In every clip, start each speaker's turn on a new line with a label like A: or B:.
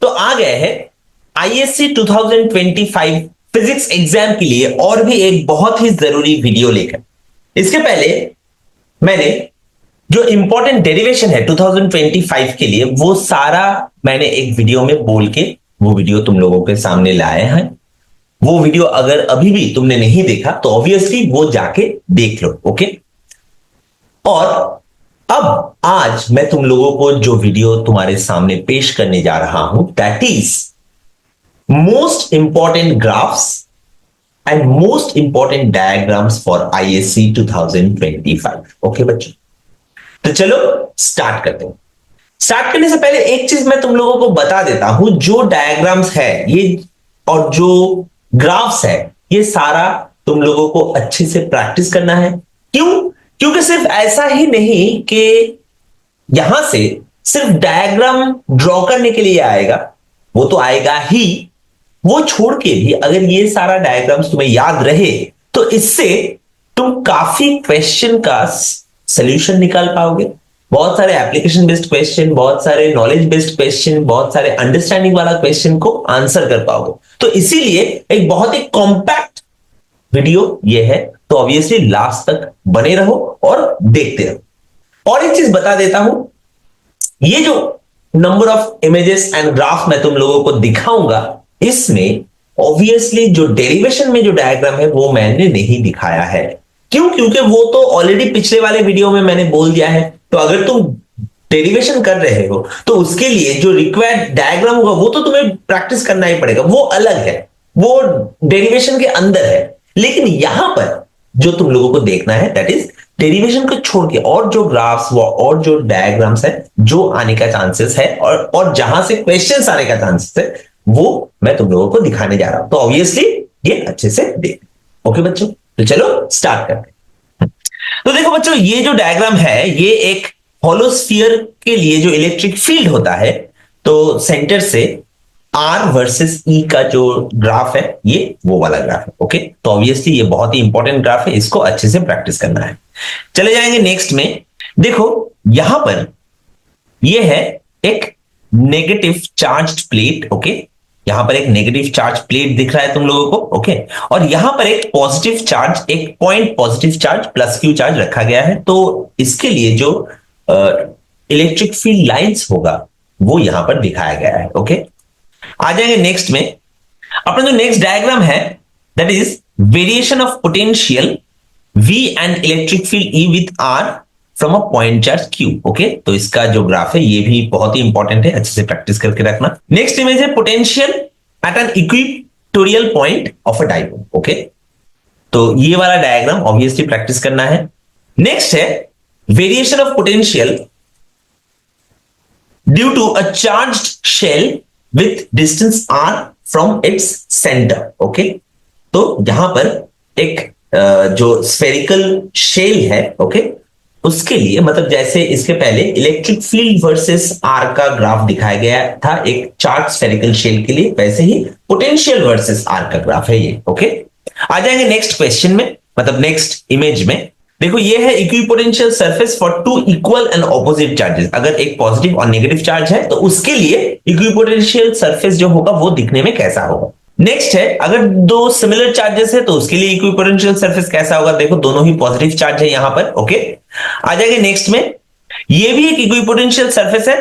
A: तो आ गए हैं आईएससी 2025 फिजिक्स एग्जाम के लिए और भी एक बहुत ही जरूरी वीडियो लेकर। इसके पहले मैंने जो इंपॉर्टेंट डेरिवेशन है 2025 के लिए वो सारा मैंने एक वीडियो में बोल के वो वीडियो तुम लोगों के सामने लाए हैं। वो वीडियो अगर अभी भी तुमने नहीं देखा तो ऑब्वियसली वो जाके देख लो। ओके, और अब आज मैं तुम लोगों को जो वीडियो तुम्हारे सामने पेश करने जा रहा हूं that is most important graphs and most important diagrams for ISC 2025। Okay बच्चों, तो चलो स्टार्ट करते हैं। स्टार्ट करने से पहले एक चीज मैं तुम लोगों को बता देता हूं, जो डायग्राम्स है ये और जो ग्राफ्स है ये सारा तुम लोगों को अच्छे से प्रैक्टिस करना है। क्यों? क्योंकि सिर्फ ऐसा ही नहीं कि यहां से सिर्फ डायग्राम ड्रॉ करने के लिए आएगा, वो तो आएगा ही, वो छोड़ के भी अगर ये सारा डायग्राम्स तुम्हें याद रहे तो इससे तुम काफी क्वेश्चन का सॉल्यूशन निकाल पाओगे। बहुत सारे एप्लीकेशन बेस्ड क्वेश्चन, बहुत सारे नॉलेज बेस्ड क्वेश्चन, बहुत सारे अंडरस्टैंडिंग वाला क्वेश्चन को आंसर कर पाओगे। तो इसीलिए एक बहुत ही कॉम्पैक्ट वीडियो ये है, तो ऑब्वियसली लास्ट तक बने रहो और देखते रहो। और एक चीज बता देता हूं, ये जो number of images and graph मैं तुम लोगों को दिखाऊंगा इसमें ऑब्वियसली जो डेरिवेशन में जो डायग्राम है वो मैंने नहीं दिखाया है। क्यों? क्योंकि वो तो ऑलरेडी पिछले वाले वीडियो में मैंने बोल दिया है। तो अगर तुम डेरिवेशन कर रहे हो तो उसके लिए जो रिक्वायर्ड डायग्राम होगा वो तो तुम्हें प्रैक्टिस करना ही पड़ेगा, वो अलग है, वो डेरिवेशन के अंदर है। लेकिन यहां पर जो तुम लोगों को देखना है दैट इज डेरिवेशन को छोड़ के और जो ग्राफ्स और जो डायग्राम्स है जो आने का चांसेस है और जहां से क्वेश्चंस आने का चांसेस है वो मैं तुम लोगों को दिखाने जा रहा हूं। तो ऑब्वियसली ये अच्छे से देख। ओके बच्चों, तो चलो स्टार्ट करते हैं। तो देखो बच्चों, ये जो डायग्राम है ये एक होलोस्फीयर के लिए जो इलेक्ट्रिक फील्ड होता है, तो सेंटर से आर वर्सेस ई का जो ग्राफ है ये वो वाला ग्राफ है। ओके, तो ऑब्वियसली ये बहुत ही इंपॉर्टेंट ग्राफ है, इसको अच्छे से प्रैक्टिस करना है। चले जाएंगे नेक्स्ट में। देखो यहां पर ये है एक नेगेटिव चार्ज्ड प्लेट। ओके, यहां पर एक नेगेटिव चार्ज प्लेट दिख रहा है तुम लोगों को। ओके, और यहां पर एक पॉजिटिव चार्ज, एक point positive charge plus Q charge रखा गया है। तो इसके लिए जो इलेक्ट्रिक फील्ड लाइंस होगा वो यहां पर दिखाया गया है। ओके, आ जाएंगे नेक्स्ट में। अपना जो नेक्स्ट डायग्राम है that is variation of potential V and electric field E with R from a point charge Q। Okay, तो इसका जो ग्राफ है ये भी बहुत ही इंपॉर्टेंट है, अच्छे से प्रैक्टिस करके रखना। नेक्स्ट इमेज है potential at an equatorial point of a dipole. Okay, तो ये वाला डायग्राम ऑब्वियसली प्रैक्टिस करना है। नेक्स्ट है variation of potential due to a charged shell with distance r from its centre. Okay, तो यहां पर एक जो स्फेरिकल शेल है, ओके, उसके लिए मतलब जैसे इसके पहले इलेक्ट्रिक फील्ड वर्सेस r का ग्राफ दिखाया गया था एक चार्ज स्फेरिकल शेल के लिए, वैसे ही पोटेंशियल वर्सेस r का ग्राफ है ये। ओके, आ जाएंगे नेक्स्ट क्वेश्चन में, मतलब नेक्स्ट इमेज में। देखो ये है equipotential surface for two equal and opposite charges. अगर एक पॉजिटिव और नेगेटिव चार्ज है तो उसके लिए इक्विपोटेंशियल सरफेस जो होगा वो दिखने में कैसा होगा। नेक्स्ट है अगर दो सिमिलर चार्जेस है तो उसके लिए इक्विपोटेंशियल सरफेस कैसा होगा। देखो दोनों ही पॉजिटिव चार्ज है यहां पर। ओके, आ जाएंगे नेक्स्ट में। ये भी एक इक्विपोटेंशियल सरफेस है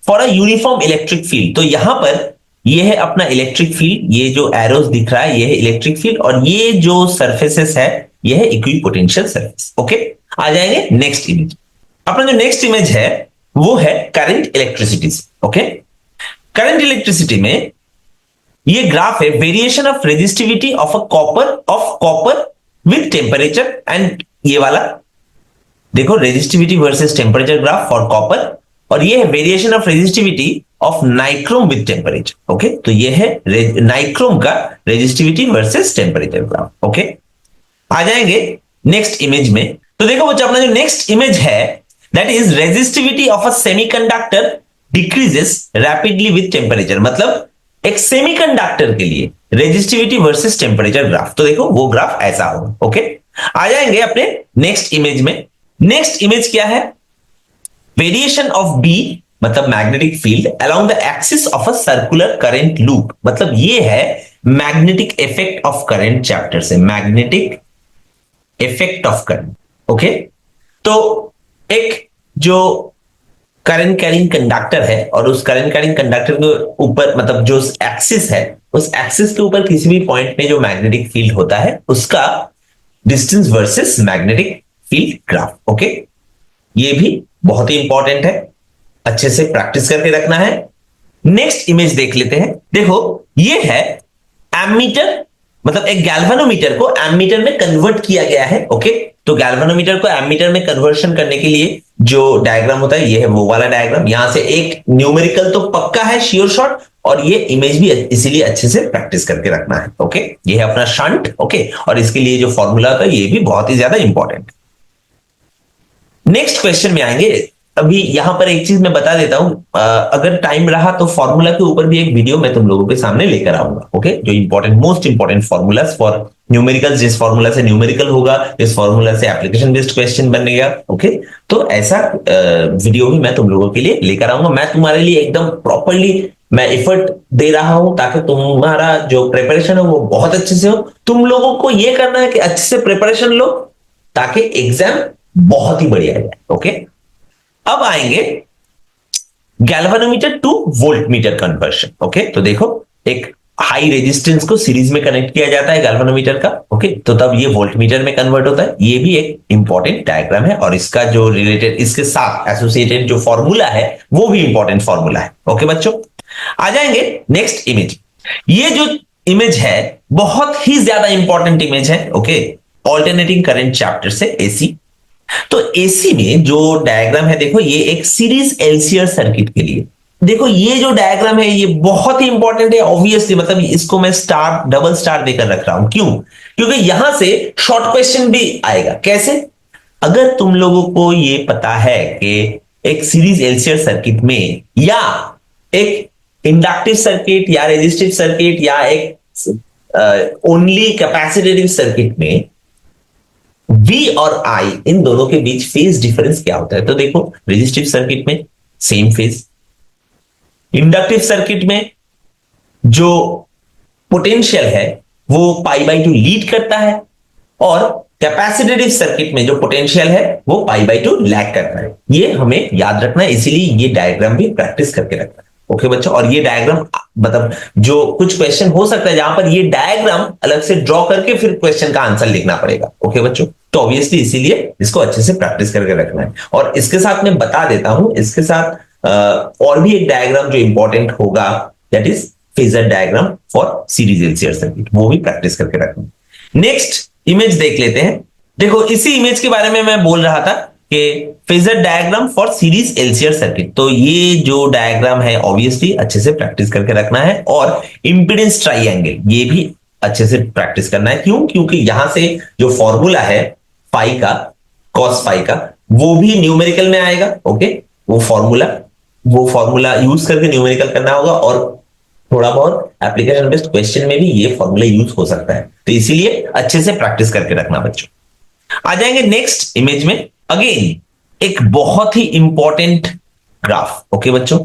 A: for a uniform electric field. तो यहां पर ये है अपना इलेक्ट्रिक फील्ड, ये जो एरोस दिख रहा है ये है इलेक्ट्रिक फील्ड और ये जो सरफेसेस है ये है इक्विपोटेंशियल सरफेस। ओके, आ जाएंगे नेक्स्ट इमेज। अपना जो नेक्स्ट इमेज है वो है current electricity. Okay, current electricity में ये ग्राफ है variation of resistivity of copper with temperature and ये वाला देखो resistivity versus temperature graph for copper, और ये है variation of resistivity of nichrome with temperature. Okay, तो ये है नाइक्रोम का resistivity versus temperature graph. Okay, आ जाएंगे नेक्स्ट इमेज में। तो देखो बच्चों अपना जो नेक्स्ट इमेज है that is resistivity of a semiconductor decreases rapidly with temperature. मतलब एक सेमीकंडक्टर के लिए रेजिस्टिविटी वर्सेस टेम्परेचर ग्राफ। तो देखो वो ग्राफ ऐसा होगा। ओके, आ जाएंगे अपने नेक्स्ट इमेज में। नेक्स्ट इमेज क्या है? वेरिएशन ऑफ बी मतलब magnetic field along the axis of a circular current loop, मतलब ये है magnetic effect of current chapter से, magnetic effect of current. Okay, तो एक जो करंट कैरिंग कंडक्टर है और उस करंट कैरिंग कंडक्टर के ऊपर मतलब जो एक्सिस है, उस एक्सिस के ऊपर किसी भी पॉइंट में जो मैग्नेटिक फील्ड होता है उसका distance versus magnetic field graph. Okay, ये भी बहुत ही इंपॉर्टेंट है, अच्छे से प्रैक्टिस करके रखना है। नेक्स्ट इमेज देख लेते हैं। देखो ये है एमीटर, मतलब एक गैल्वेनोमीटर को एमीटर में कन्वर्ट किया गया है। ओके, तो गैल्वेनोमीटर को एमीटर में कन्वर्शन करने के लिए जो डायग्राम होता है ये है वो वाला डायग्राम। यहां से एक न्यूमेरिकल तो पक्का है, श्योर शॉट, और ये इमेज भी इसीलिए अच्छे से प्रैक्टिस करके रखना है। ओके, ये है अपना शंट। ओके, और इसके लिए जो फॉर्मूला होता है ये भी बहुत ही ज्यादा इंपॉर्टेंट। नेक्स्ट क्वेश्चन में आएंगे। अभी यहां पर एक चीज मैं बता देता हूं, अगर टाइम रहा तो फॉर्मूला के ऊपर भी एक वीडियो मैं तुम लोगों के सामने लेकर आऊंगा। ओके, जो important most important formulas for numerical, जिस फॉर्मूला से न्यूमेरिकल होगा, इस फॉर्मूला से एप्लीकेशन बेस्ड क्वेश्चन बनेगा। ओके, तो ऐसा वीडियो भी मैं तुम लोगों के लिए लेकर आऊंगा। मैं तुम्हारे लिए एकदम प्रॉपरली मैं एफर्ट दे रहा हूं ताकि तुम्हारा जो प्रिपरेशन है वो बहुत अच्छे से हो। तुम लोगों को ये करना है कि अच्छे से प्रिपरेशन लो ताकि एग्जाम बहुत ही बढ़िया जाए। ओके, अब आएंगे galvanometer to voltmeter conversion. Okay, तो देखो एक हाई रेजिस्टेंस को सीरीज में कनेक्ट किया जाता है गैल्वेनोमीटर का। ओके, तो तब ये वोल्टमीटर में कन्वर्ट होता है। ये भी एक इंपॉर्टेंट डायग्राम है और इसका जो रिलेटेड इसके साथ एसोसिएटेड जो फॉर्मूला है वो भी इंपॉर्टेंट फॉर्मूला है। ओके बच्चों, आ जाएंगे नेक्स्ट इमेज। ये जो इमेज है बहुत ही ज्यादा इंपॉर्टेंट इमेज है। ओके, ऑल्टरनेटिंग करंट चैप्टर से एसी। तो एसी में जो डायग्राम है देखो, ये एक सीरीज एलसीआर सर्किट के लिए देखो ये जो डायग्राम है ये बहुत ही इंपॉर्टेंट है ऑब्वियसली, मतलब इसको मैं स्टार डबल स्टार देकर रख रहा हूं। क्यों? क्योंकि यहां से शॉर्ट क्वेश्चन भी आएगा। कैसे? अगर तुम लोगों को ये पता है कि एक सीरीज एलसीआर सर्किट में या एक इंडक्टिव सर्किट या रेजिस्टिव सर्किट या एक ओनली कैपेसिटेटिव सर्किट में V और I इन दोनों के बीच फेज डिफरेंस क्या होता है, तो देखो रेजिस्टिव सर्किट में सेम फेज, इंडक्टिव सर्किट में जो पोटेंशियल है वो π/2 लीड करता है और कैपेसिटेटिव सर्किट में जो पोटेंशियल है वो π/2 लैग करता है। ये हमें याद रखना है, इसीलिए ये डायग्राम भी प्रैक्टिस करके रखना है। ओके बच्चों, और ये डायग्राम मतलब जो कुछ क्वेश्चन हो सकता है जहां पर ये डायग्राम अलग से ड्रॉ करके फिर क्वेश्चन का आंसर लिखना पड़ेगा। ओके बच्चों, तो ऑब्वियसली इसीलिए इसको अच्छे से प्रैक्टिस करके रखना है। और इसके साथ मैं बता देता हूं, इसके साथ और भी एक डायग्राम जो इंपॉर्टेंट होगा that is phasor diagram for series LCR circuit, वो भी प्रैक्टिस करके रखना। नेक्स्ट इमेज देख लेते हैं। देखो इसी इमेज के बारे में मैं बोल रहा था कि phasor diagram for series LCR circuit. तो ये जो डायग्राम है ऑब्वियसली अच्छे से प्रैक्टिस करके रखना है। और इंपीडेंस ट्राइएंगल ये भी अच्छे से प्रैक्टिस करना है। क्यों? क्योंकि यहां से जो फॉर्मूला है फाई का, कॉस फाई का, वो भी न्यूमेरिकल में आएगा। ओके, वो फॉर्मूला यूज करके न्यूमेरिकल करना होगा और थोड़ा बहुत एप्लीकेशन बेस्ड क्वेश्चन में भी ये फॉर्मूला यूज हो सकता है। तो इसीलिए अच्छे से प्रैक्टिस करके रखना बच्चों। आ जाएंगे नेक्स्ट इमेज में। अगेन एक बहुत ही इंपॉर्टेंट ग्राफ। ओके बच्चों,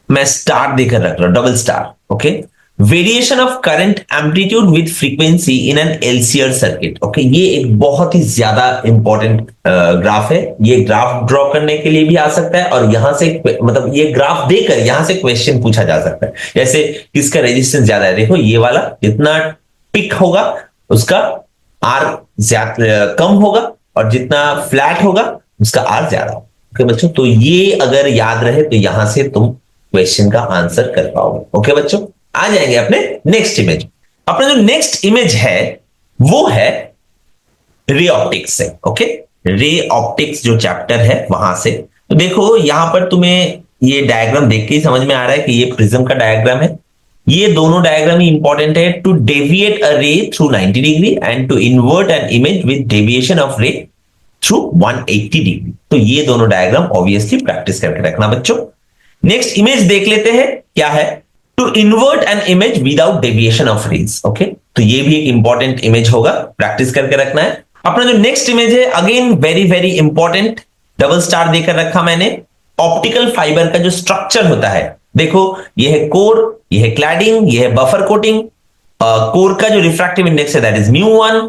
A: मैं स्टार देकर रख रहा हूं, double star. Okay, variation of current amplitude with frequency in an LCR circuit. Okay, ये एक बहुत ही ज्यादा इंपॉर्टेंट ग्राफ है। ये ग्राफ ड्रॉ करने के लिए भी आ सकता है और यहां से मतलब ये ग्राफ देकर यहां से क्वेश्चन पूछा जा सकता है। जैसे किसका रेजिस्टेंस ज्यादा है, देखो ये वाला जितना पिक होगा उसका आर कम होगा और जितना फ्लैट होगा उसका आर ज्यादा होगा। ओके बच्चों, तो ये अगर याद रहे तो यहां से तुम क्वेश्चन का आंसर कर पाओगे। ओके बच्चों, आ जाएंगे अपने नेक्स्ट इमेज। अपना जो नेक्स्ट इमेज है वो है रे ऑप्टिक्स से। ओके, रे ऑप्टिक्स जो चैप्टर है वहां से। तो देखो यहां पर तुम्हें ये डायग्राम देख के ही समझ में आ रहा है कि ये प्रिज्म का डायग्राम है। ये दोनों डायग्राम ही इंपॉर्टेंट है। To deviate a ray through 90 degree and to invert an image with deviation of ray through 180 degree. तो ये दोनों डायग्राम ऑब्वियसली प्रैक्टिस करके रखना बच्चों। नेक्स्ट इमेज देख लेते हैं क्या है। To invert an image without deviation of rays. Okay, तो ये भी एक इंपॉर्टेंट इमेज होगा, प्रैक्टिस करके रखना है। अपना जो नेक्स्ट इमेज है again very very important, double star देकर रखा मैंने। ऑप्टिकल फाइबर का जो स्ट्रक्चर होता है, देखो ये है कोर, ये है क्लैडिंग, ये है बफर कोटिंग। कोर का जो रिफ्रैक्टिव इंडेक्स है दैट इज μ1,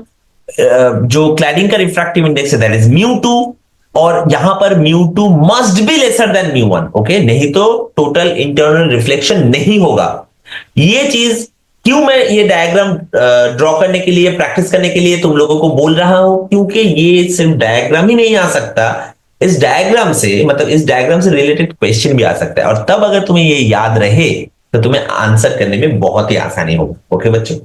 A: जो क्लैडिंग का रिफ्रैक्टिव इंडेक्स है दैट इज μ2, और यहां पर μ2 must be lesser than μ1, okay, नहीं तो टोटल इंटरनल रिफ्लेक्शन नहीं होगा। ये चीज क्यों मैं ये डायग्राम ड्रॉ करने के लिए, प्रैक्टिस करने के लिए तुम लोगों को बोल रहा हूं, क्योंकि ये सिर्फ डायग्राम ही नहीं आ सकता, इस डायग्राम से मतलब इस डायग्राम से रिलेटेड क्वेश्चन भी आ सकता है, और तब अगर तुम्हें ये याद रहे तो तुम्हें आंसर करने में बहुत ही आसानी होगी। ओके बच्चों,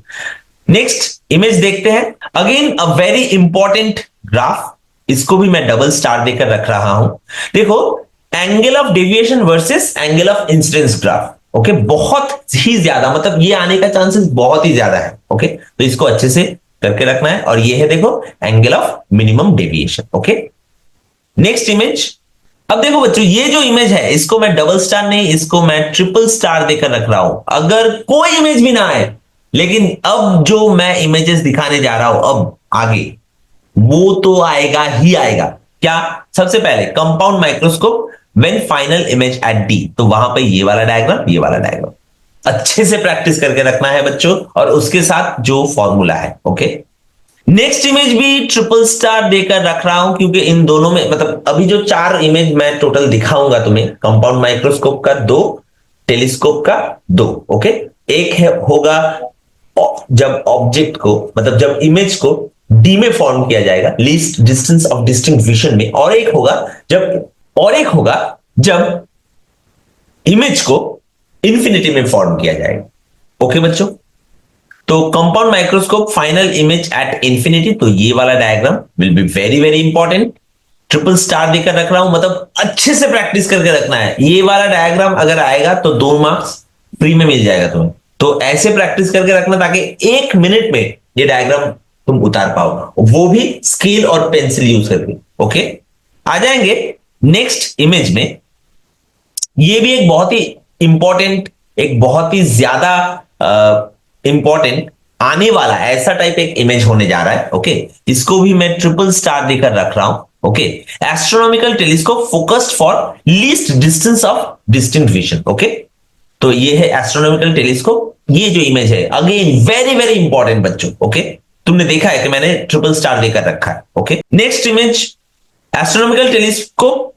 A: नेक्स्ट इमेज देखते हैं। Again a very important graph, इसको भी मैं डबल स्टार देकर रख रहा हूं। देखो, angle of deviation versus angle of incidence graph. Okay, बहुत ही ज्यादा, मतलब ये आने का चांसेस बहुत ही ज्यादा है। ओके, तो इसको अच्छे से करके रखना है। और ये है देखो angle of minimum deviation. Okay, next image. अब देखो बच्चों, ये जो इमेज है इसको मैं डबल स्टार नहीं, इसको मैं ट्रिपल स्टार देकर रख रहा हूं। अगर कोई इमेज भी ना आए, लेकिन अब जो मैं इमेजेस दिखाने जा रहा हूं अब आगे, वो तो आएगा ही आएगा। क्या? सबसे पहले compound microscope when final image at D, तो वहां पे ये वाला डायग्राम, ये वाला डायग्राम अच्छे से प्रैक्टिस करके रखना है बच्चों, और उसके साथ जो फॉर्मूला है। ओके, नेक्स्ट इमेज भी ट्रिपल स्टार देकर रख रहा हूं, क्योंकि इन दोनों में मतलब अभी जो 4 इमेज मैं टोटल दिखाऊंगा तुम्हें, कंपाउंड माइक्रोस्कोप का 2, टेलीस्कोप का 2। ओके, एक है होगा जब ऑब्जेक्ट को, मतलब जब इमेज को डी में फॉर्म किया जाएगा, least distance of distinct vision में, और एक होगा जब इमेज को इंफिनिटी में फॉर्म किया जाएगा। ओके बच्चों, तो compound microscope final image at infinity, तो ये वाला diagram will be very very important. Triple star देकर रख रहा हूं, मतलब अच्छे से प्रैक्टिस करके रखना है। ये वाला डायग्राम अगर आएगा तो 2 मार्क्स फ्री में मिल जाएगा तुम्हें, तो ऐसे प्रैक्टिस करके रखना ताकि 1 मिनट में ये डायग्राम तुम उतार पाओ, वो भी स्केल और पेंसिल यूज करके। ओके, आ जाएंगे नेक्स्ट इमेज में। ये भी एक बहुत ही इंपॉर्टेंट, एक बहुत ही ज्यादा इंपॉर्टेंट आने वाला ऐसा टाइप एक इमेज होने जा रहा है। ओके, इसको भी मैं ट्रिपल स्टार देकर रख रहा हूं। Okay, astronomical telescope focused for least distance of distinct vision. Okay, तो ये है एस्ट्रोनॉमिकल टेलीस्कोप। ये जो इमेज है अगेन वेरी वेरी इंपॉर्टेंट बच्चों। ओके, तुमने देखा है कि मैंने ट्रिपल स्टार देकर रखा है। Okay, next image, astronomical telescope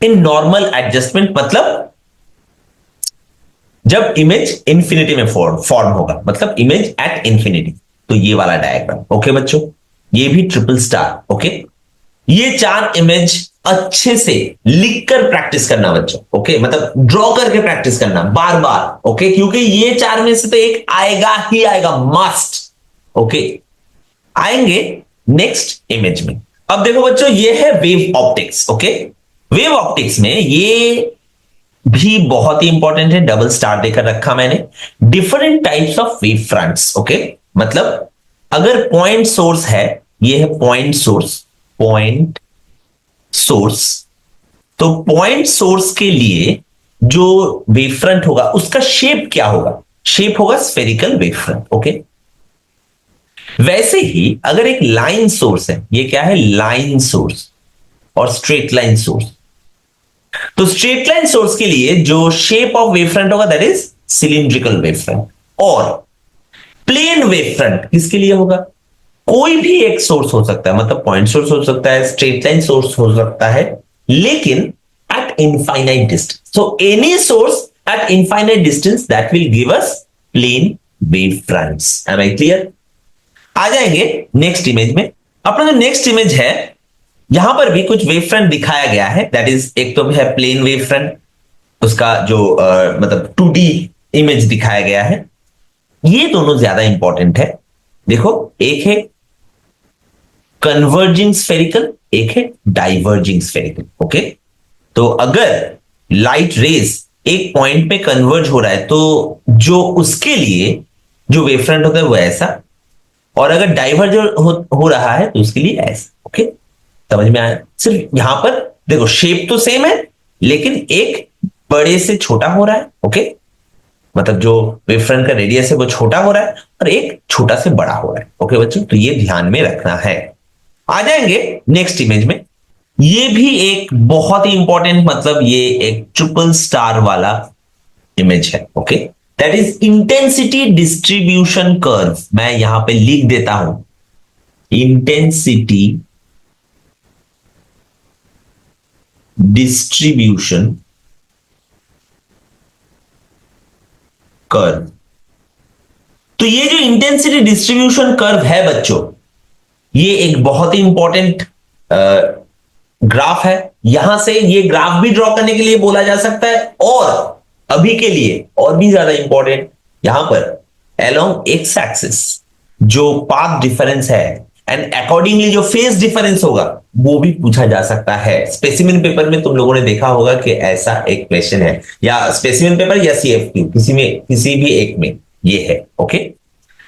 A: in normal adjustment, मतलब जब इमेज इंफिनिटी में फॉर्म होगा, मतलब इमेज एट इंफिनिटी, तो ये वाला डायग्राम। ओके बच्चों, ये भी ट्रिपल स्टार। ओके, ये 4 इमेज अच्छे से लिखकर प्रैक्टिस करना बच्चों। ओके, मतलब ड्रॉ करके प्रैक्टिस करना बार बार। ओके, क्योंकि ये 4 में से तो एक आएगा ही आएगा, मस्ट। ओके, आएंगे नेक्स्ट इमेज में। अब देखो बच्चों, ये है wave optics. Okay, wave optics में ये भी बहुत ही इंपॉर्टेंट है, डबल स्टार देकर रखा मैंने। Different types of wave fronts. Okay, मतलब अगर पॉइंट सोर्स है, ये है पॉइंट सोर्स, तो पॉइंट सोर्स के लिए जो वेव फ्रंट होगा उसका शेप क्या होगा? शेप होगा स्फेरिकल वेव फ्रंट। ओके, वैसे ही अगर एक लाइन सोर्स है, ये क्या है? लाइन सोर्स और स्ट्रेट लाइन सोर्स, तो स्ट्रेट लाइन सोर्स के लिए जो शेप ऑफ वेव फ्रंट होगा that is cylindrical wave front. और प्लेन वेव फ्रंट किसके लिए होगा? कोई भी एक सोर्स हो सकता है, मतलब पॉइंट सोर्स हो सकता है, स्ट्रेट लाइन सोर्स हो सकता है, लेकिन at infinite distance. So any source at infinite distance that will give us plane wave fronts. Am I clear? आ जाएंगे नेक्स्ट इमेज में। अपना जो नेक्स्ट इमेज है, यहां पर भी कुछ वेव फ्रंट दिखाया गया है, दैट इज एक तो है प्लेन वेव फ्रंट, उसका जो मतलब 2D इमेज दिखाया गया है। ये दोनों ज्यादा इंपॉर्टेंट है। देखो, एक है कन्वर्जिंग स्फेरिकल, एक है डाइवर्जिंग स्फेरिकल। ओके, तो अगर लाइट रेज एक पॉइंट पे कन्वर्ज हो रहा है तो जो उसके लिए जो वेव फ्रंट होता है वो ऐसा, और अगर डाइवर्ज हो रहा है तो उसके लिए ऐसा। ओके, समझ में आया? सिर्फ यहां पर देखो शेप तो सेम है, लेकिन एक बड़े से छोटा हो रहा है। ओके, मतलब जो वेव फ्रंट का रेडियस है वो छोटा हो रहा है और एक छोटा से बड़ा हो रहा है। ओके बच्चों, तो ये ध्यान में रखना है। आ जाएंगे नेक्स्ट इमेज में। ये भी एक बहुत ही इंपॉर्टेंट, मतलब ये एक ट्रिपल स्टार वाला इमेज है। Okay, that is intensity distribution curve. मैं यहां पे लिख देता हूं, इंटेंसिटी डिस्ट्रीब्यूशन कर्व। तो ये जो इंटेंसिटी डिस्ट्रीब्यूशन कर्व है बच्चों, ये एक बहुत ही इंपॉर्टेंट ग्राफ है। यहां से ये ग्राफ भी ड्रॉ करने के लिए बोला जा सकता है, और अभी के लिए और भी ज्यादा इंपॉर्टेंट, यहां पर अलोंग एक्स एक्सिस जो पाथ डिफरेंस है एंड अकॉर्डिंगली जो फेज डिफरेंस होगा वो भी पूछा जा सकता है। स्पेसिमेन पेपर में तुम लोगों ने देखा होगा कि ऐसा एक क्वेश्चन है, या स्पेसिमेन पेपर या सीएफक्यू, किसी भी एक में ये है। ओके,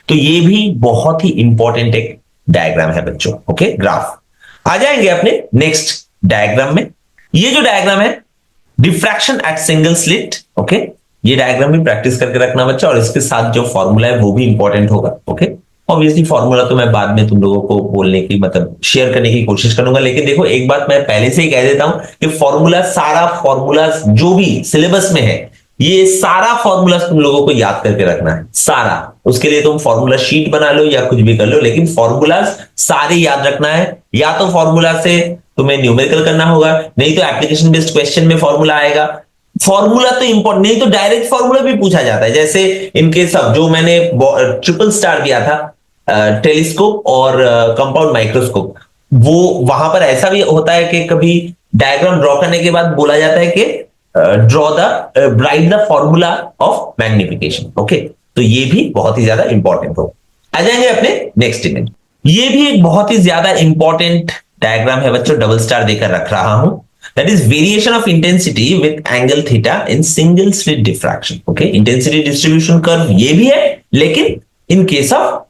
A: तो ये भी बहुत ही इंपॉर्टेंट एक डायग्राम है बच्चों। Okay, graph. आ जाएंगे अपने नेक्स्ट डायग्राम में। ये जो डायग्राम है, diffraction at single slit. Okay, ये डायग्राम भी प्रैक्टिस करके रखना बच्चा, और इसके साथ जो फॉर्मूला है वो भी इंपॉर्टेंट होगा। ओके, ऑब्वियसली फॉर्मूला तो मैं बाद में तुम लोगों को बोलने की, मतलब शेयर करने की कोशिश करूंगा, लेकिन देखो एक बात मैं पहले से ही कह देता हूं कि फॉर्मूला, सारा फॉर्मूला जो भी सिलेबस में है, ये सारा फॉर्मूला तुम लोगों को याद करके रखना है, सारा। उसके लिए तुम फॉर्मूला शीट बना लो या कुछ भी कर लो, लेकिन फॉर्मूला सारे याद रखना है। या तो फॉर्मूला से तुम्हें न्यूमेरिकल करना होगा, नहीं तो एप्लीकेशन बेस्ड क्वेश्चन में फॉर्मूला आएगा। फॉर्मूला तो इंपॉर्टेंट, नहीं तो डायरेक्ट फॉर्मूला भी पूछा जाता है। जैसे इनके सब जो मैंने ट्रिपल स्टार दिया था, टेलीस्कोप और कंपाउंड माइक्रोस्कोप, वो वहां पर ऐसा भी होता है कि कभी डायग्राम ड्रॉ करने के बाद बोला जाता है कि draw the right the formula of magnification. Okay, तो ये भी बहुत ही ज्यादा इंपॉर्टेंट हो। आ जाएंगे अपने नेक्स्ट इमेज। ये भी एक बहुत ही ज्यादा इंपॉर्टेंट डायग्राम है बच्चों, डबल स्टार देकर रख रहा हूं। That is variation of intensity with angle theta in single slit diffraction. Okay, intensity distribution curve ये भी है, लेकिन in case of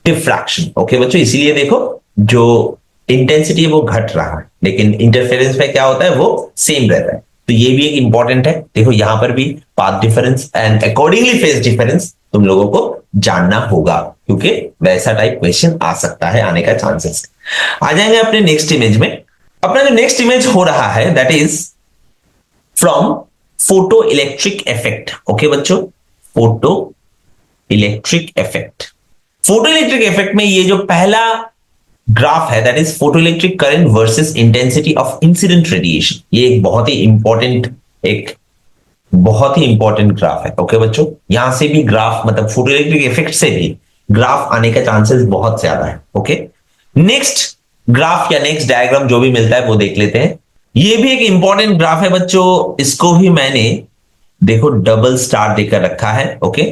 A: diffraction. Okay बच्चों, इसीलिए देखो जो इंटेंसिटी है वो घट रहा है, लेकिन इंटरफेरेंस में क्या होता है, वो सेम रहता है। तो ये भी एक इंपॉर्टेंट है। देखो यहां पर भी path difference and accordingly phase difference तुम लोगों को जानना होगा, क्योंकि वैसा टाइप क्वेश्चन आ सकता है, आने का चांसेस। आ जाएंगे अपने नेक्स्ट इमेज में। अपना जो नेक्स्ट इमेज हो रहा है, that is from photo electric effect. Okay बच्चों, photo electric effect. Photo electric effect में ये जो पहला ग्राफ है, that is photo electric current versus intensity of incident radiation. ये एक बहुत ही इंपॉर्टेंट ग्राफ है। ओके बच्चों, यहां से भी ग्राफ, मतलब फोटो इलेक्ट्रिक इफेक्ट से भी ग्राफ आने का चांसेस बहुत ज्यादा है। ओके, नेक्स्ट ग्राफ या नेक्स्ट डायग्राम जो भी मिलता है वो देख लेते हैं। ये भी एक इंपॉर्टेंट ग्राफ है बच्चों, इसको भी मैंने देखो डबल स्टार देकर रखा है। Okay,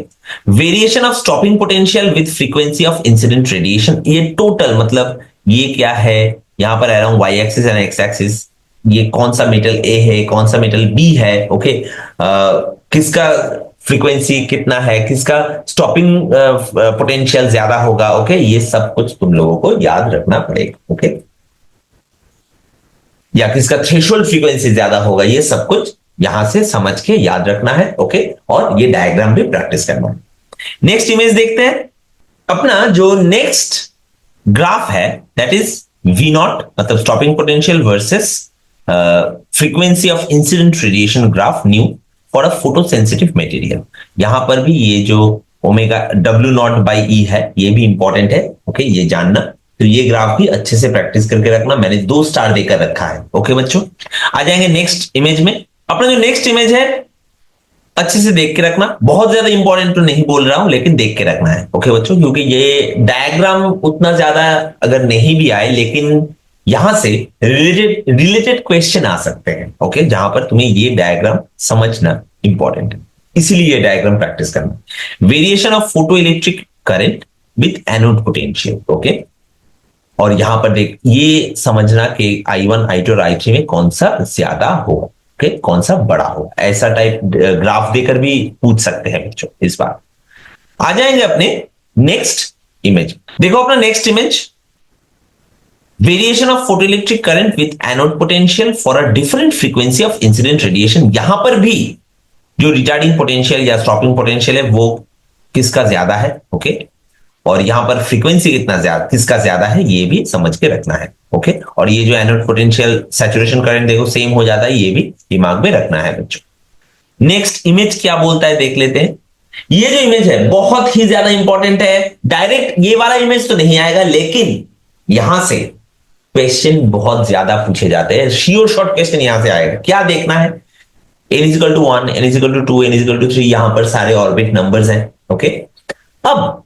A: variation of stopping potential with frequency of incident radiation. ये टोटल, मतलब ये क्या है, यहां पर around Y axis and x axis, ये कौन सा मेटल ए है, कौन सा मेटल बी है। ओके, किसका फ्रीक्वेंसी कितना है, किसका स्टॉपिंग पोटेंशियल ज्यादा होगा। ओके, ये सब कुछ तुम लोगों को याद रखना पड़ेगा। ओके, या किसका थ्रेशोल्ड फ्रीक्वेंसी ज्यादा होगा, ये सब कुछ यहां से समझ के याद रखना है। ओके, और ये डायग्राम भी प्रैक्टिस करना है। नेक्स्ट इमेज देखते हैं। अपना जो नेक्स्ट ग्राफ है, दैट इज वी नॉट, मतलब stopping potential versus frequency of incident radiation graph new for a photo sensitive material. यहां पर भी ये जो omega W not by E है, ये भी इंपॉर्टेंट है। ओके, ये जानना। तो ये ग्राफ भी अच्छे से प्रैक्टिस करके रखना, मैंने 2 स्टार देकर रखा है। ओके बच्चों, आ जाएंगे नेक्स्ट इमेज में। अपना जो नेक्स्ट इमेज है, अच्छे से देख के रखना, बहुत ज्यादा इंपॉर्टेंट तो नहीं बोल रहा हूं, लेकिन देख के रखना है। ओके बच्चों, क्योंकि ये डायग्राम उतना ज्यादा अगर नहीं भी आए, लेकिन यहां से रिलेटेड क्वेश्चन आ सकते हैं। ओके, जहां पर तुम्हें ये डायग्राम समझना इंपॉर्टेंट है, इसीलिए ये डायग्राम प्रैक्टिस करना। Variation of photo electric current with anode potential. Okay, और यहां पर देख ये समझना कि I1, I2 और I3 में कौन सा ज्यादा होगा, ओके, कौन सा बड़ा होगा। ऐसा टाइप ग्राफ देकर भी पूछ सकते हैं बच्चों इस बार। आ जाएंगे अपने नेक्स्ट इमेज। देखो अपना next image, variation of photoelectric current with anode potential for a different frequency of incident radiation. यहां पर भी जो रिटार्डिंग पोटेंशियल या स्टॉपिंग पोटेंशियल है वो किसका ज्यादा है। ओके, और यहां पर फ्रीक्वेंसी कितना ज्यादा, किसका ज्यादा है, ये भी समझ के रखना है। ओके, और ये जो एनोड पोटेंशियल सैचुरेशन करंट देखो सेम हो जाता है, ये भी दिमाग में रखना है बच्चों। नेक्स्ट इमेज क्या बोलता है देख लेते हैं। ये जो इमेज है बहुत ही ज्यादा इंपॉर्टेंट है। डायरेक्ट ये वाला इमेज तो नहीं आएगा, लेकिन यहां से क्वेश्चन बहुत ज्यादा पूछे जाते हैं, श्योर शॉर्ट क्वेश्चन यहां से आएगा। क्या देखना है, n is equal to 1, n is equal to 2, n is equal to 3, यहां पर सारे ऑर्बिट नंबर्स हैं। ओके, अब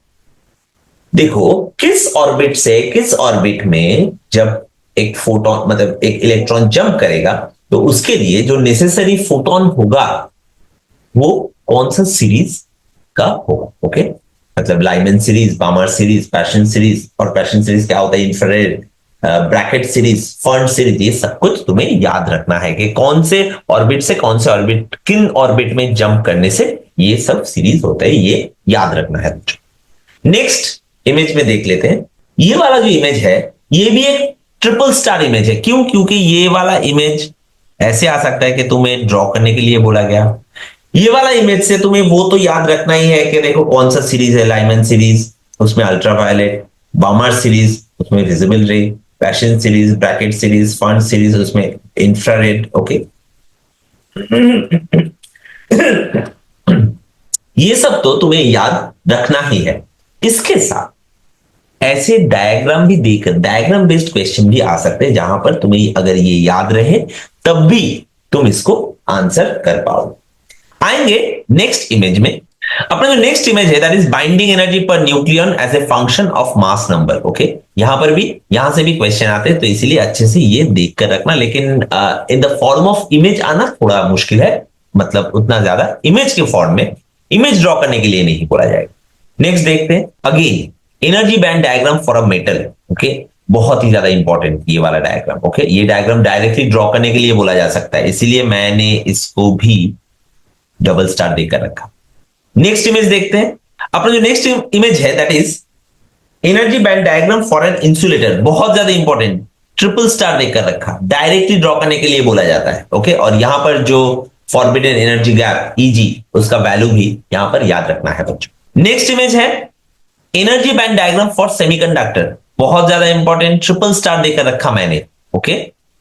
A: देखो किस ऑर्बिट से किस ऑर्बिट में जब एक फोटोन मतलब एक इलेक्ट्रॉन जंप करेगा तो उसके लिए जो नेसेसरी फोटोन होगा वो कौन सा सीरीज का होगा। ओके, मतलब Lyman series, बामर series, passion series, और पैशन सीरीज क्या होता है, infrared, Brackett series, fern series, ये सब कुछ तुम्हें याद रखना है कि कौन से ऑर्बिट से कौन से ऑर्बिट, किन ऑर्बिट में जंप करने से ये सब सीरीज होता है, ये याद रखना है। नेक्स्ट इमेज में देख लेते हैं। ये वाला जो इमेज है ये भी एक ट्रिपल स्टार इमेज है। क्यों? क्योंकि ये वाला इमेज ऐसे आ सकता है कि तुम्हें ड्रॉ करने के लिए बोला गया। ये वाला इमेज से तुम्हें वो तो याद रखना ही है कि देखो कौन सा सीरीज है, लाइमन सीरीज उसमें अल्ट्रावायलेट, बामर सीरीज उसमें विजिबल रे, passion series, Brackett series, fern series उसमें इंफ्रारेड। ओके, ये सब तो तुम्हें याद रखना ही है। इसके साथ ऐसे डायग्राम भी देकर डायग्राम बेस्ड क्वेश्चन भी आ सकते हैं जहां पर तुम्हें अगर ये याद रहे तब भी तुम इसको आंसर कर पाओ। आएंगे नेक्स्ट इमेज में। अपना जो नेक्स्ट इमेज है that is binding energy per nucleon as a function of mass number. Okay, यहां से भी क्वेश्चन आते हैं, तो इसीलिए अच्छे से ये देख कर रखना। लेकिन in the form of image आना थोड़ा मुश्किल है, मतलब उतना ज्यादा इमेज के फॉर्म में इमेज ड्रॉ करने के लिए नहीं बोला जाएगा। नेक्स्ट देखते हैं, again energy band diagram for a metal. Okay, बहुत ही ज्यादा इंपॉर्टेंट ये वाला डायग्राम। ओके, ये डायग्राम डायरेक्टली ड्रॉ करने के लिए बोला जा सकता है, इसीलिए मैंने इसको भी डबल स्टार देकर रखा। नेक्स्ट इमेज देखते हैं। अपना जो नेक्स्ट इमेज है that is energy band diagram for an insulator. बहुत ज्यादा इंपॉर्टेंट, ट्रिपल स्टार देकर रखा, डायरेक्टली ड्रॉ करने के लिए बोला जाता है। ओके, और यहां पर जो फॉरबिडन एनर्जी गैप Eg उसका वैल्यू भी यहां पर याद रखना है बच्चों। नेक्स्ट इमेज है energy band diagram for semiconductor. बहुत ज्यादा इंपॉर्टेंट, ट्रिपल स्टार देकर रखा मैंने। ओके,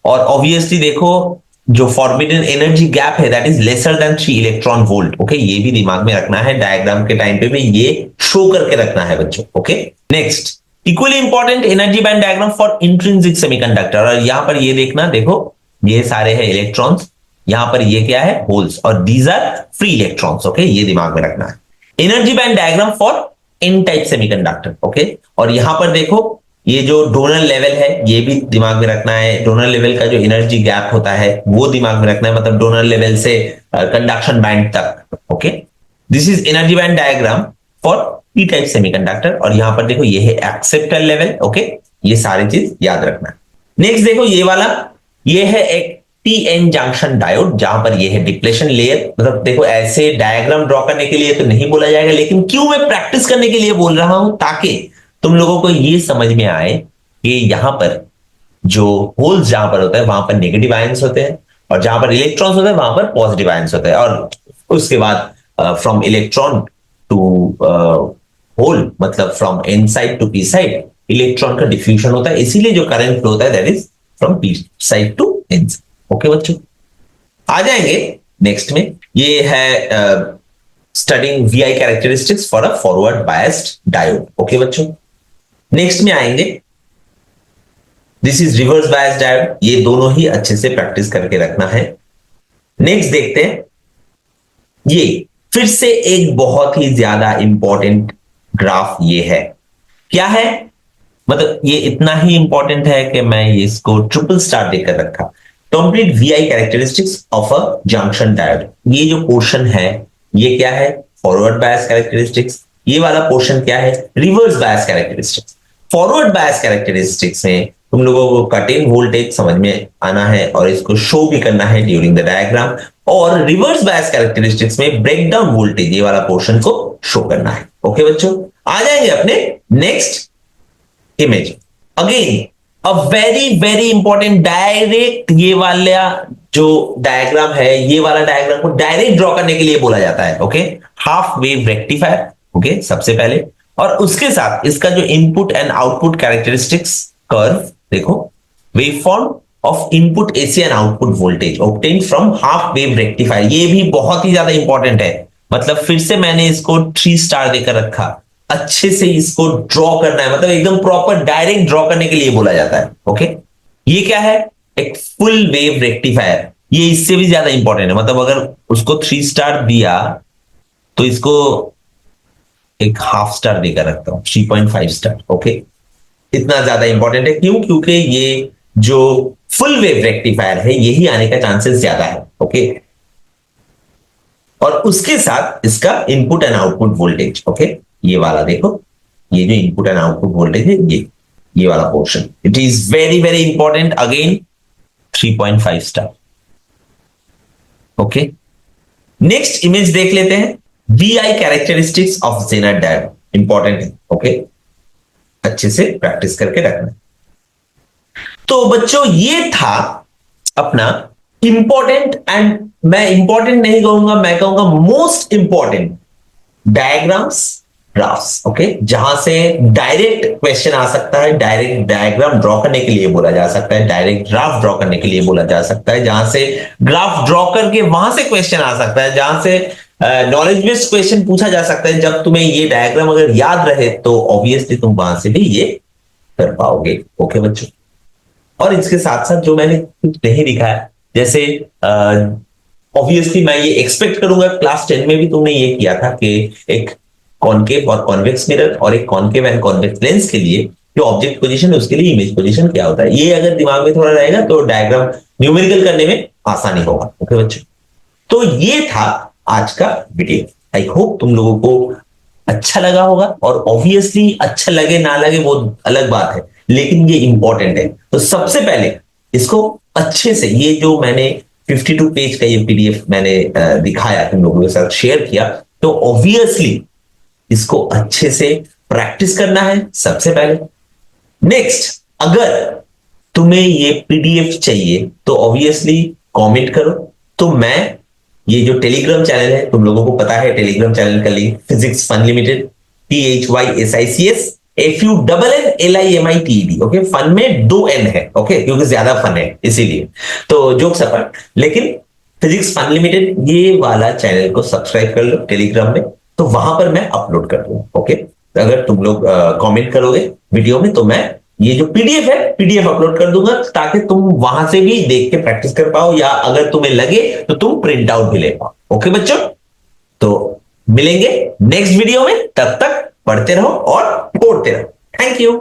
A: और ऑब्वियसली देखो जो फॉरबिडन एनर्जी गैप है that is lesser than 3 electron volt. Okay, ये भी दिमाग में रखना है, डायग्राम के टाइम पे भी ये शो करके रखना है बच्चों। Okay, next equally important energy band diagram for intrinsic semiconductor. और यहां पर ये देखना, देखो ये सारे हैं इलेक्ट्रॉन्स, यहां पर ये क्या है, होल्स, और these are free electrons. Okay, ये दिमाग में रखना है। Energy band diagram for n type semiconductor. Okay, और यहां पर देखो ये जो डोनर लेवल है ये भी दिमाग में रखना है। डोनर लेवल का जो एनर्जी गैप होता है वो दिमाग में रखना है, मतलब डोनर लेवल से कंडक्शन बैंड तक। Okay, this is energy band diagram for P type semiconductor. और यहां पर देखो ये है एक्सेप्टर लेवल। ओके, ये सारी चीज याद रखना है। नेक्स्ट देखो ये वाला, ये है एक पीएन जंक्शन डायोड, जहां पर ये है डिप्लेशन लेयर। मतलब देखो ऐसे डायग्राम ड्रॉ करने के लिए तो नहीं बोला जाएगा, लेकिन क्यों मैं प्रैक्टिस करने के लिए बोल रहा हूं, ताकि तुम लोगों को ये समझ में आए कि यहां पर जो होल्स जहां पर होता है वहां पर नेगेटिव आयंस होते हैं, और जहां पर इलेक्ट्रॉन्स होते हैं वहां पर पॉजिटिव आयंस होते हैं। और उसके बाद फ्रॉम इलेक्ट्रॉन टू होल, मतलब from n side to p side electron का डिफ्यूजन होता है, इसीलिए जो करंट फ्लो होता है that is from p side to n side. Okay बच्चों, आ जाएंगे नेक्स्ट में। ये है studying VI characteristics for a forward biased diode. Okay बच्चों, नेक्स्ट में आएंगे, this is reverse biased diode. ये दोनों ही अच्छे से प्रैक्टिस करके रखना है। नेक्स्ट देखते हैं, ये फिर से एक बहुत ही ज्यादा इंपॉर्टेंट ग्राफ ये है। क्या है, मतलब ये इतना ही इंपॉर्टेंट है कि मैं इसको ट्रिपल स्टार देकर रखा। Complete VI characteristics of a junction diode. ये जो पोर्शन है ये क्या है, फॉरवर्ड बायस कैरेक्टरिस्टिक्स। ये वाला पोर्शन क्या है, reverse bias characteristics. Forward bias characteristics में तुम लोगों को कट इन वोल्टेज समझ में आना है और इसको शो भी करना है ड्यूरिंग द डायग्राम। और रिवर्स बायस कैरेक्टरिस्टिक्स में ब्रेक डाउन वोल्टेज, ये वाला पोर्शन को शो करना है। ओके बच्चों, आ जाएंगे अपने next image. Again a very very important, direct ये वाला जो डायग्राम है ये वाला डायग्राम को डायरेक्ट ड्रॉ करने के लिए बोला जाता है। Okay, half wave rectifier. Okay, सबसे पहले, और उसके साथ इसका जो input and output characteristics curve देखो, wave form of input AC and output voltage obtain from half wave rectifier. ये भी बहुत ही ज्यादा इंपॉर्टेंट है, मतलब फिर से मैंने इसको 3 स्टार देकर रखा। अच्छे से इसको ड्रॉ करना है, मतलब एकदम प्रॉपर डायरेक्ट ड्रॉ करने के लिए बोला जाता है। ओके, ये क्या है? एक फुल वेव रेक्टिफायर। ये इससे भी ज्यादा इंपॉर्टेंट है, मतलब अगर उसको 3 स्टार दिया तो इसको एक हाफ स्टार देकर रखता हूं, 3.5 स्टार। ओके, इतना ज्यादा इंपॉर्टेंट है। क्यों? क्योंकि ये जो फुल वेव रेक्टिफायर है यही आने का चांसेस ज्यादा है। ओके, और उसके साथ इसका input and output voltage. Okay, ये वाला देखो, ये जो इनपुट एंड आउटपुट वोल्टेज है ये वाला portion, it is very very important. Again 3.5 star. Okay, next image देख लेते हैं। VI characteristics of Zener diagram important है। ओके, अच्छे से प्रैक्टिस करके रखना। तो बच्चों ये था अपना इंपॉर्टेंट, एंड मैं इंपॉर्टेंट नहीं कहूंगा, मैं कहूंगा most important diagrams, graphs. Okay, जहां से डायरेक्ट क्वेश्चन आ सकता है, डायरेक्ट डायग्राम ड्रॉ करने के लिए बोला जा सकता है, डायरेक्ट ग्राफ ड्रॉ करने के लिए बोला जा सकता है, जहां से ग्राफ ड्रॉ करके वहां से क्वेश्चन आ सकता है, जहां से नॉलेज बेस्ड क्वेश्चन पूछा जा सकता है। जब तुम्हें ये डायग्राम अगर याद रहे तो ऑब्वियसली तुम वहां से भी ये कर पाओगे। ओके बच्चों, और इसके साथ साथ जो मैंने कुछ नहीं दिखाया, जैसे ऑब्वियसली मैं ये एक्सपेक्ट करूंगा क्लास 10 में भी तुमने ये किया था कि एक कॉनकेव और कॉन्वेक्स मिरर और एक कॉनकेव एंड कॉन्वेक्स लेंस के लिए जो ऑब्जेक्ट पोजीशन है उसके लिए इमेज पोजीशन क्या होता है, ये अगर दिमाग में थोड़ा रहेगा तो डायग्राम न्यूमेरिकल करने में आसानी होगा। ओके बच्चों, तो ये था आज का वीडियो। आई होप तुम लोगों को अच्छा लगा होगा, और ऑब्वियसली अच्छा लगे ना लगे वो अलग बात है, लेकिन ये इंपॉर्टेंट है। तो सबसे पहले इसको अच्छे से, ये जो मैंने 52 पेज का ये पीडीएफ मैंने दिखाया, तुम लोगों के साथ शेयर किया, तो ऑब्वियसली इसको अच्छे से प्रैक्टिस करना है सबसे पहले। नेक्स्ट, अगर तुम्हें ये पीडीएफ चाहिए तो ऑब्वियसली कमेंट करो, तो मैं ये जो टेलीग्राम चैनल है, तुम लोगों को पता है टेलीग्राम चैनल का link physics fun limited, THYSICS FUNNLIMITED। Okay, fun में 2 N है। ओके, क्योंकि ज्यादा फन है इसीलिए, तो जोक्स अपार्ट, लेकिन फिजिक्स फन लिमिटेड ये वाला चैनल को सब्सक्राइब कर लो टेलीग्राम में, तो वहां पर मैं अपलोड कर दूंगा। ओके, अगर तुम लोग कमेंट करोगे वीडियो में तो मैं ये जो पीडीएफ है पीडीएफ अपलोड कर दूंगा, ताकि तुम वहां से भी देख के प्रैक्टिस कर पाओ, या अगर तुम्हें लगे तो तुम प्रिंट आउट भी ले पाओ। ओके बच्चों, तो मिलेंगे नेक्स्ट वीडियो में, तब तक पढ़ते रहो और पढ़ते रहो। Thank you.